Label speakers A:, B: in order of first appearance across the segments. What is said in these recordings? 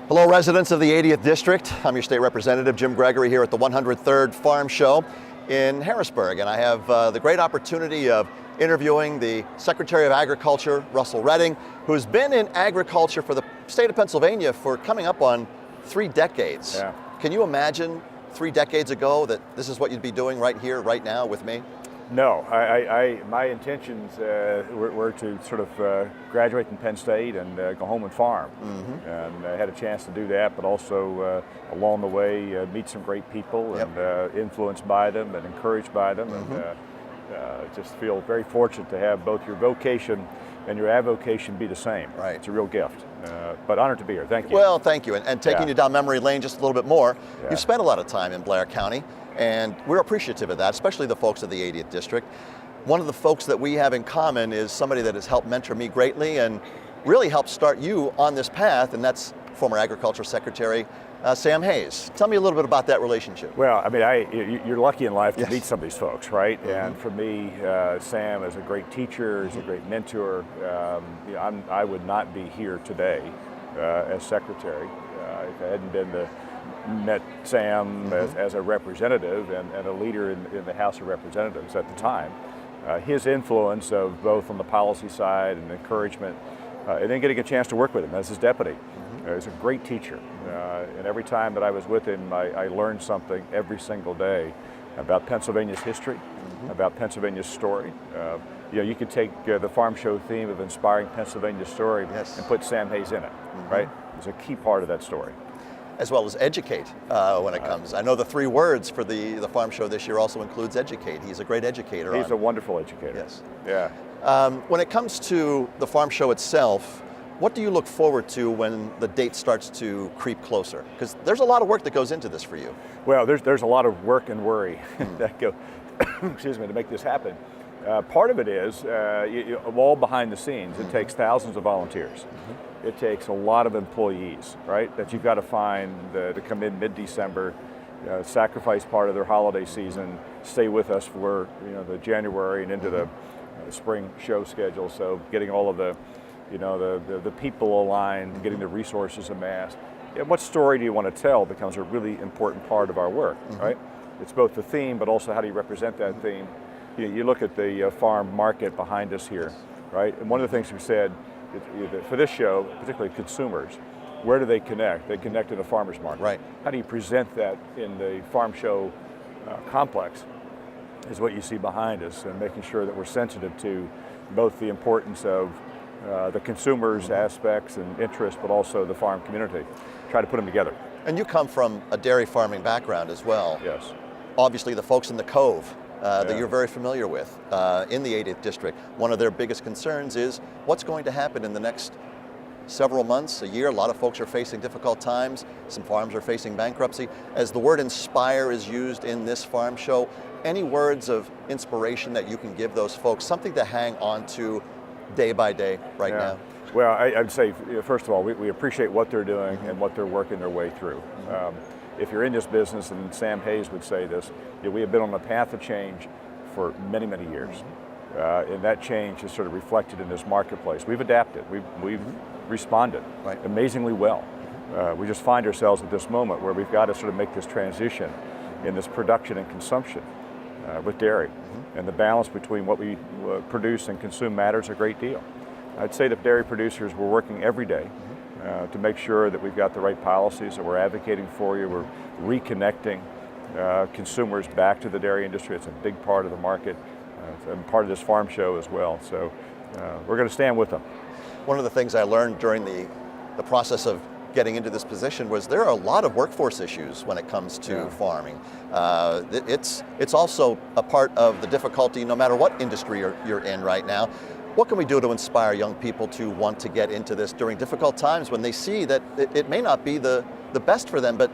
A: Hello, residents of the 80th District. I'm your state representative, Jim Gregory, here at the 103rd Farm Show in Harrisburg. And I have the great opportunity of interviewing the Secretary of Agriculture, Russell Redding, who's been in agriculture for the state of Pennsylvania for coming up on 3 decades.
B: Yeah.
A: Can you imagine 3 decades ago that this is what you'd be doing right here, right now with me?
B: No, my intentions were to sort of graduate in Penn State and go home and farm.
A: Mm-hmm.
B: And I had a chance to do that, but also along the way meet some great people.
A: Yep.
B: And influenced by them and encouraged by them.
A: Mm-hmm.
B: And just feel very fortunate to have both your vocation and your avocation be the same.
A: Right.
B: It's a real gift, but honored to be here. Thank you.
A: Well, thank you. And taking
B: Yeah.
A: you down memory lane just a little bit more,
B: Yeah.
A: you've spent a lot of time in Blair County, and we're appreciative of that, especially the folks of the 80th District. One of the folks that we have in common is somebody that has helped mentor me greatly and really helped start you on this path, and that's former Agriculture Secretary Sam Hayes. Tell me a little bit about that relationship.
B: Well, I mean, you're lucky in life to
A: Yes.
B: meet some of these folks, right?
A: Mm-hmm.
B: And for me, Sam is a great teacher, he's a great mentor. I would not be here today as secretary if I hadn't met Sam as a representative and a leader in the House of Representatives at the time. His influence of both on the policy side and encouragement, and then getting a chance to work with him as his deputy. He's a great teacher, and every time that I was with him, I learned something every single day about Pennsylvania's history, about Pennsylvania's story. You could take the Farm Show theme of inspiring Pennsylvania's story
A: Yes.
B: and put Sam Hayes in it, right? It's a key part of that story.
A: As well as educate when it comes. I know the 3 words for the Farm Show this year also includes educate. He's a great educator.
B: He's a wonderful educator.
A: Yes.
B: Yeah.
A: When it comes to the Farm Show itself, what do you look forward to when the date starts to creep closer? Because there's a lot of work that goes into this for you.
B: Well, there's a lot of work and worry that go, excuse me, to make this happen. Part of it is, all behind the scenes, it takes thousands of volunteers. It takes a lot of employees, right, that you've got to find to come in mid-December, sacrifice part of their holiday season, stay with us for the January and into the spring show schedule. So getting all of the people aligned, getting the resources amassed. And what story do you want to tell becomes a really important part of our work, right? It's both the theme, but also how do you represent that theme. You look at the farm market behind us here, right? And one of the things we said, for this show, particularly consumers, where do they connect? They connect in the farmer's market.
A: Right.
B: How do you present that in the farm show complex is what you see behind us, and making sure that we're sensitive to both the importance of the consumers' aspects and interests, but also the farm community. Try to put them together.
A: And you come from a dairy farming background as well.
B: Yes.
A: Obviously the folks in the Cove that
B: Yeah.
A: you're very familiar with in the 80th District, one of their biggest concerns is what's going to happen in the next several months, a year. A lot of folks are facing difficult times. Some farms are facing bankruptcy. As the word inspire is used in this farm show, any words of inspiration that you can give those folks, something to hang on to day by day right now?
B: Well, I'd say, first of all, we appreciate what they're doing and what they're working their way through. If you're in this business, and Sam Hayes would say this, we have been on a path of change for many, many years. And that change is sort of reflected in this marketplace. We've adapted, we've responded amazingly well. We just find ourselves at this moment where we've got to sort of make this transition in this production and consumption with dairy. And the balance between what we produce and consume matters a great deal. I'd say that dairy producers, we're working every day to make sure that we've got the right policies, that we're advocating for you, we're reconnecting consumers back to the dairy industry. It's a big part of the market and part of this farm show as well. So we're going to stand with them.
A: One of the things I learned during the process of getting into this position was there are a lot of workforce issues when it comes to farming. It's also a part of the difficulty no matter what industry you're in right now. What can we do to inspire young people to want to get into this during difficult times when they see that it may not be the best for them, but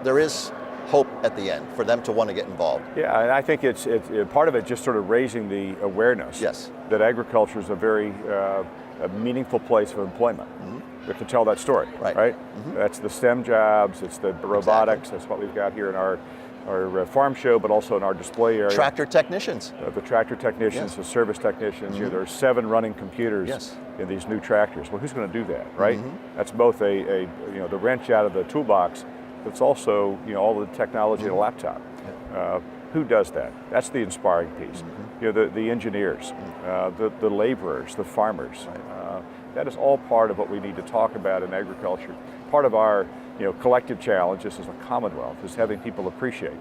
A: there is hope at the end for them to want to get involved?
B: Yeah, and I think it's part of it just sort of raising the awareness that agriculture is a very a meaningful place of employment. We have to tell that story, right? That's the STEM jobs, it's the robotics, that's what we've got here in our farm show, but also in our display area.
A: Tractor technicians.
B: The tractor technicians,
A: Yes.
B: the service technicians. There are 7 running computers
A: Yes.
B: in these new tractors. Well, who's going to do that, right? That's both the wrench out of the toolbox, but it's also all the technology in a laptop. Who does that? That's the inspiring piece. The engineers, the laborers, the farmers. That is all part of what we need to talk about in agriculture. Part of our collective challenge, this is a commonwealth, is having people appreciate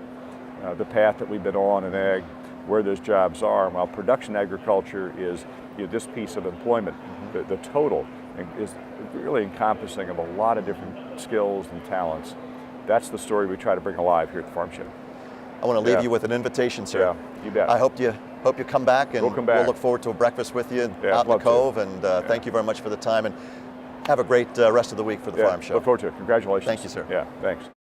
B: the path that we've been on in ag, where those jobs are. While production agriculture is this piece of employment, the total is really encompassing of a lot of different skills and talents. That's the story we try to bring alive here at the Farm Show.
A: I want to leave you with an invitation, sir.
B: Yeah, you bet.
A: I hope you come back, and
B: We'll come back.
A: we'll look forward to a breakfast with you
B: Yeah,
A: out in the
B: love to.
A: Cove. And thank you very much for the time, and have a great rest of the week for the Farm Show.
B: Look forward to it. Congratulations.
A: Thank you, sir.
B: Yeah, thanks.